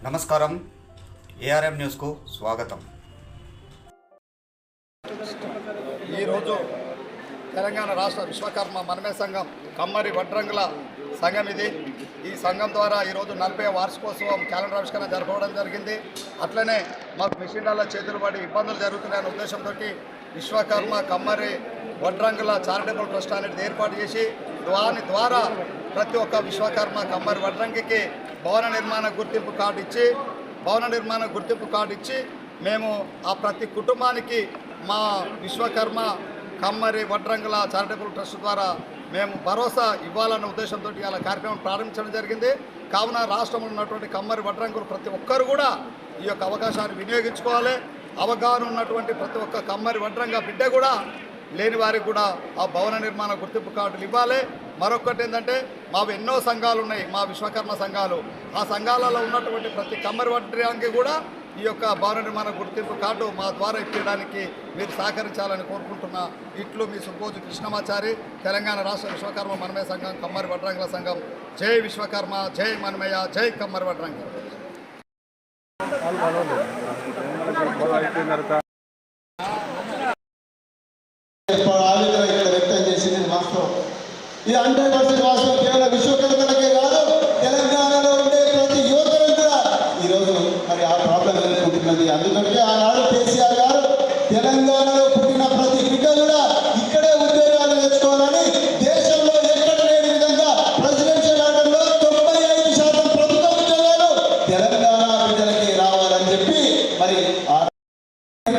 నమస్కారం, ఏఆర్ఎం న్యూస్కు స్వాగతం. ఈరోజు తెలంగాణ రాష్ట్ర విశ్వకర్మ మనమే సంఘం కమ్మరి వడ్రంగుల సంఘం ఇది. ఈ సంఘం ద్వారా ఈరోజు 40వ వార్షికోత్సవం క్యాలెండర్ ఆవిష్కరణ జరపడం జరిగింది. అట్లనే మాకు మిషన్ల చేతులు పడి ఇబ్బందులు జరుగుతున్నాయనే ఉద్దేశంతో విశ్వకర్మ కమ్మరి వడ్రంగుల చారిటబుల్ ట్రస్ట్ అనేది ఏర్పాటు చేసి దాని ద్వారా ప్రతి ఒక్క విశ్వకర్మ కమ్మరి వడ్రంగికి భవన నిర్మాణ గుర్తింపు కార్డు ఇచ్చి మేము ఆ ప్రతి కుటుంబానికి మా విశ్వకర్మ కమ్మరి వడ్రంగుల చారిటబుల్ ట్రస్ట్ ద్వారా మేము భరోసా ఇవ్వాలన్న ఉద్దేశంతో ఇలా కార్యక్రమం ప్రారంభించడం జరిగింది. కావున రాష్ట్రంలో ఉన్నటువంటి కమ్మరి వడ్రంగులు ప్రతి ఒక్కరు కూడా ఈ యొక్క అవకాశాన్ని వినియోగించుకోవాలి. అవగాహన ఉన్నటువంటి ప్రతి ఒక్క కమ్మరి వడ్రంగ బిడ్డ కూడా లేని వారికి కూడా ఆ భవన నిర్మాణ గుర్తింపు కార్డులు ఇవ్వాలి. మరొకటి ఏంటంటే మావి ఎన్నో సంఘాలు ఉన్నాయి, మా విశ్వకర్మ సంఘాలు. ఆ సంఘాలలో ఉన్నటువంటి ప్రతి కమ్మరి వడ్రంగి కూడా ఈ యొక్క భవన నిర్మాణ గుర్తింపు కార్డు మా ద్వారా ఇప్పించడానికి మీరు సహకరించాలని కోరుకుంటున్నా. ఇట్లు మీ సుబ్బోజు కృష్ణమాచారి, తెలంగాణ రాష్ట్ర విశ్వకర్మ మనమయ సంఘం కమ్మరి వడ్రంగుల సంఘం. జై విశ్వకర్మ, జై మనమయ్య, జై కమ్మరి వడ్రంగి. వ్యక్తం చేసింది వాస్తవం. ఇది 100% వాస్తవం. కేవలం విశ్వకర్మలకే కాదు, తెలంగాణలో ఉండే ప్రతి యువతను కూడా ఈరోజు మరి ఆ ప్రాబ్లం ఎదుర్కొంటున్నది. అందుకంటే ఆనాడు కేసీఆర్ గారు తెలంగాణలో పుట్టిన ప్రతి బిడ్డ కూడా ఇక్కడే ఉద్యోగాలు నేర్చుకోవాలని దేశంలో ఎక్కడ లేని విధంగా ప్రెసిడెన్షియల్ ఆర్డర్లో 95% ప్రభుత్వ ఉద్యోగాలు తెలంగాణ బిడ్డలకి రావాలని చెప్పి మరి ఆ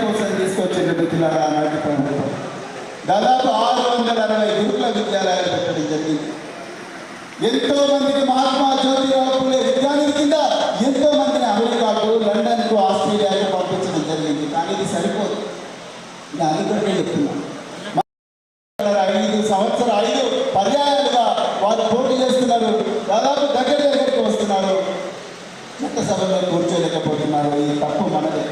కోసం తీసుకొచ్చిన మిత్రులారా ఆనాటి ప్రభుత్వం దాదాపు 660 గురుకుల విద్యాలయాలు పెట్టడం జరిగింది. ఎంతో మందికి మహాత్మా జ్యోతిరావు పూలే విద్యానిధి కింద ఎంతో మందిని అమెరికాకు, లండన్కు, ఆస్ట్రేలియాకు పంపించడం జరిగింది. కానీ ఇది సరిపోదు. నేను అందుకంటే చెప్తున్నాను, 5 పర్యాయాలుగా వారు పోటీ చేస్తున్నారు. దాదాపు దగ్గరికి వస్తున్నారు, చట్టసభలో కూర్చోలేకపోతున్నారు. ఈ తప్పు మనదే.